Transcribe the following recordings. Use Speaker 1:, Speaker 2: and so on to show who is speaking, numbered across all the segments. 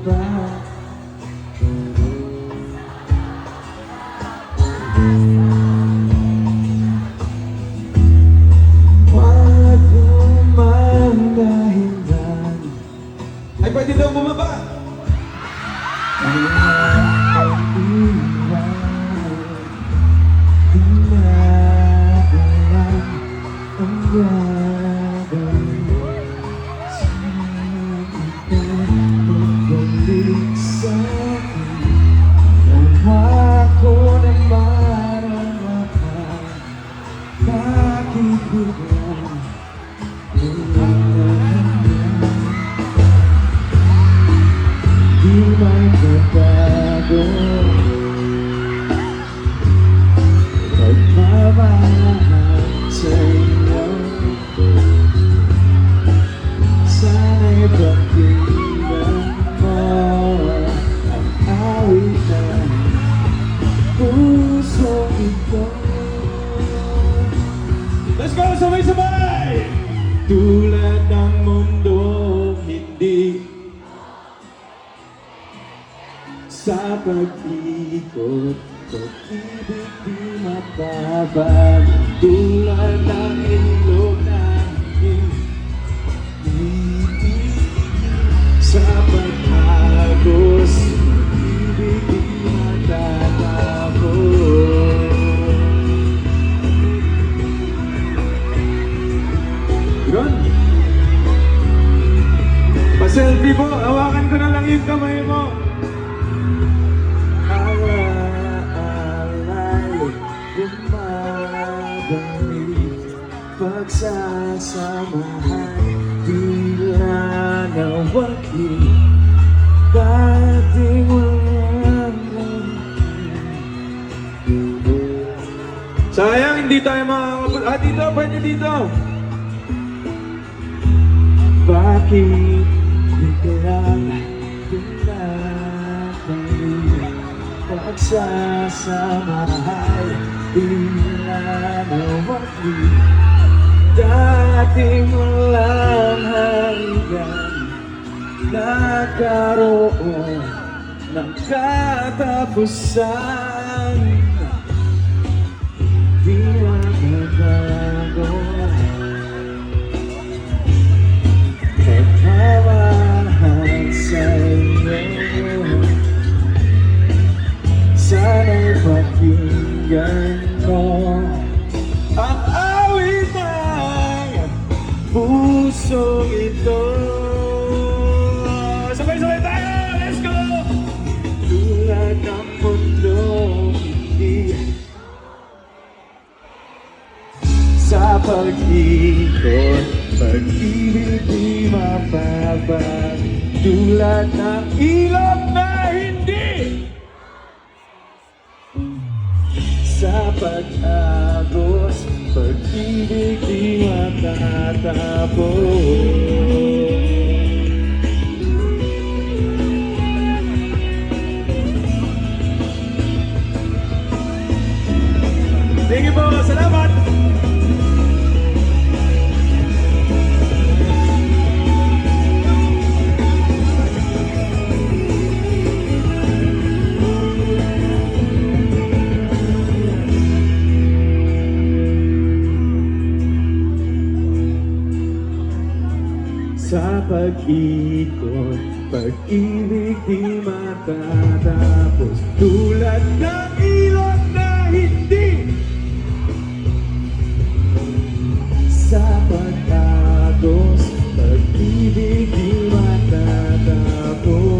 Speaker 1: ba? Wag naman dahilan.
Speaker 2: Ay, pwede daw bumaba.
Speaker 1: Di magbabago pagmamahal sa'yo. Sana'y pakinggan mo ang awit ng pusong ito.
Speaker 2: Let's go, sabay-sabay!
Speaker 1: Tulad ng mundo, hindi sa pag-ikot, pag-ibig di mapabag. Tulad ng ilog na hindi sa pag-agos, pag-ibig di matatapos. Yun. Pa-selfie po, hawakan ko na lang yung kamay mo. Pagsasamahan, tila nawagi, dating walang
Speaker 2: Sayang, hindi tayo makakabot. Ah, dito, pwede dito.
Speaker 1: bakit di ka lang pinapangin? Pagsasamahan, tila nawagi, dating walang hanggan, nagkaroon ng katapusan. Di magbabago pagmamahal sa'yo. Sana'y pakinggan mo ang awit ng pusong ito.
Speaker 2: Sabay-sabay tayo! Let's go!
Speaker 1: Tulad ng mundo, hindi sa pag-ikot, pag-ibig di mapabag. Tulad ng ilog na hindi sa pag-agos, pag-ibig di matatapos.
Speaker 2: Sige po, salamat!
Speaker 1: Sa pag-ikot, pag-ibig di matatapos. Tulad ng ilog na hindi sa pag-agos, pag-ibig di matatapos.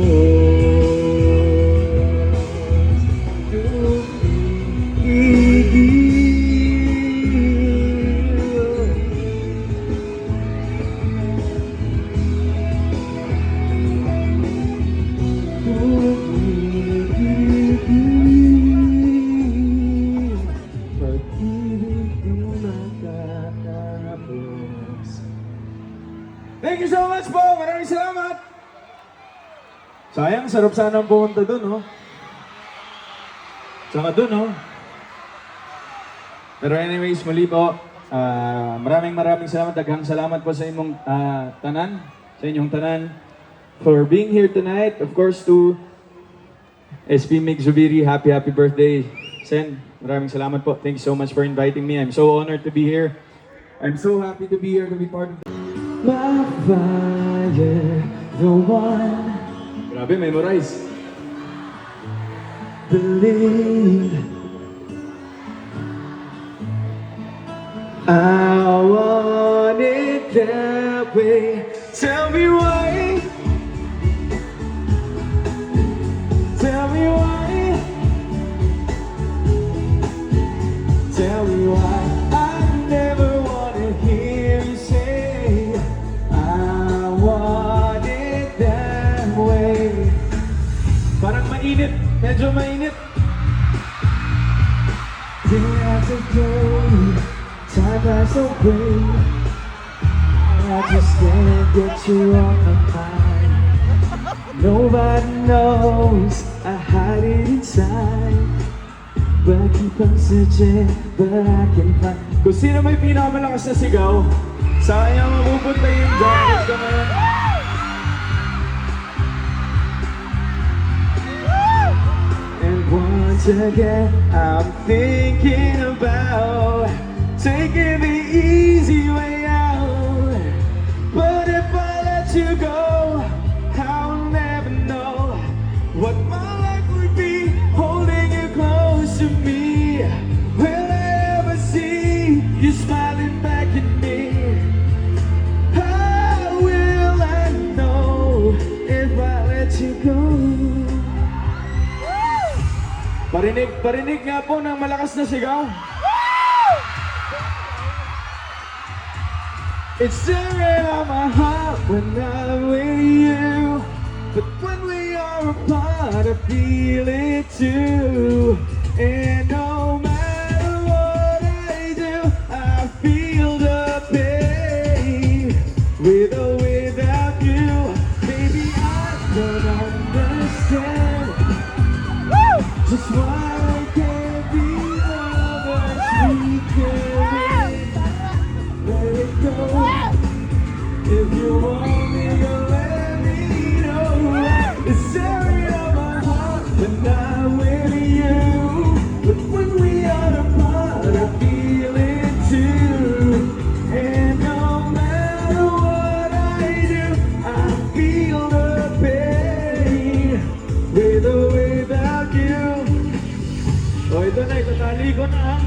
Speaker 2: Thank you so much po! Maraming salamat! Sayang, sarap sana ang pumunta dun, no? Saka dun, no? Pero anyways, muli po, maraming salamat. Daghang salamat po sa inyong tanan, sa inyong tanan. for being here tonight. Of course, to SP Mig Zubiri, happy birthday. Sen, maraming salamat po. Thank you so much for inviting me. I'm so honored to be here. I'm so happy to be here to be part of
Speaker 1: My fire, the one
Speaker 2: Grabe, memorize.
Speaker 1: believe. I want it that way. Tell me why. Tell me why. Tell me why. I never wanna hear you say I want it that way.
Speaker 2: Parang mainit. Medyo mainit.
Speaker 1: Day after day, time passes away. I just can't get you off my mind. Nobody knows I hide it inside, but I keep on searching, but I can find.
Speaker 2: Kung sino may pinakamalakas na sigaw, sa kanya mapupunta yung jacket ko ngayon.
Speaker 1: And once again, I'm thinking about taking the easy way out. But if I let you go, I'll never know what my life would be holding you close to me. Will I ever see you smiling back at me? How will I know if I let you go?
Speaker 2: Parinig nga po ng malakas na sigaw.
Speaker 1: It's tearing on my heart when I'm with you, but when we are apart, I feel it too. And no matter what I do, I feel the pain. With or without you, baby, I don't understand just why I can't be lovers. We can't let it go. If you want me, you let me know. It's tearing on my heart when I'm with you, but when we are apart, I feel it too. And no matter what I do, I feel the pain. With or without you.
Speaker 2: O ito na, itatali ko na.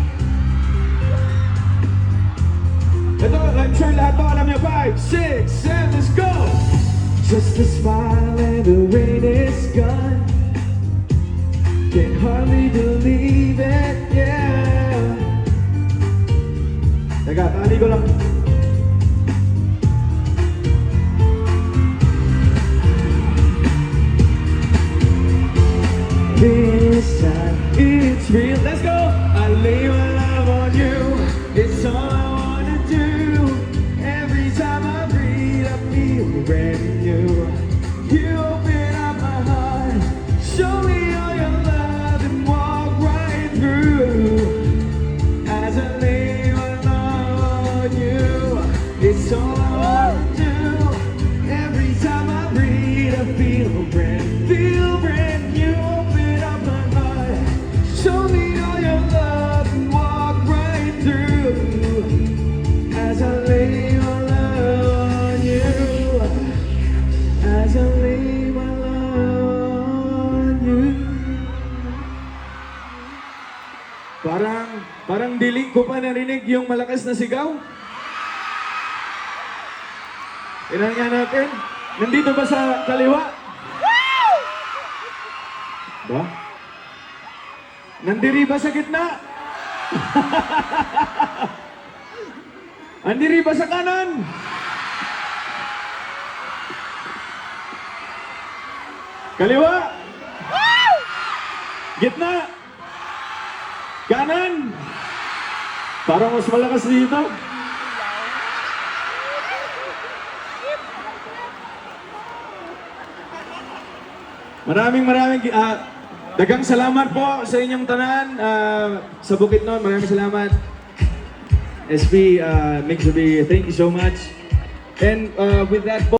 Speaker 2: Ito, I'm sure lahat to alam niyo. 5, 6, 7, let's go!
Speaker 1: Just a smile and the rain is gone. Can hardly believe it, yeah.
Speaker 2: Teka, tali ko lang.
Speaker 1: This time it's real. Let's go. I lay my love on you. It's all I wanna do. Every time I breathe, I feel brand new. You open up my heart, show me all your love, and walk right through. As I lay my love on you, it's all I wanna do. Every time I breathe, I feel brand new. Open up my heart, show me all your love, and walk right through. As I lay my love on you, as I lay my love on you.
Speaker 2: Parang dilig ko pa narinig yung malakas na sigaw. Tingnan nga natin. Nandito ba sa kaliwa? Ba? Nandiri ba sa gitna? Andiri ba sa kanan? Kaliwa? Gitna? Kanan? Parang mas malakas dito. Maraming dagang salamat po sa inyong tanan sa Bukidnon. Maraming salamat. SP Mig Zubiri, thank you so much. And with that po,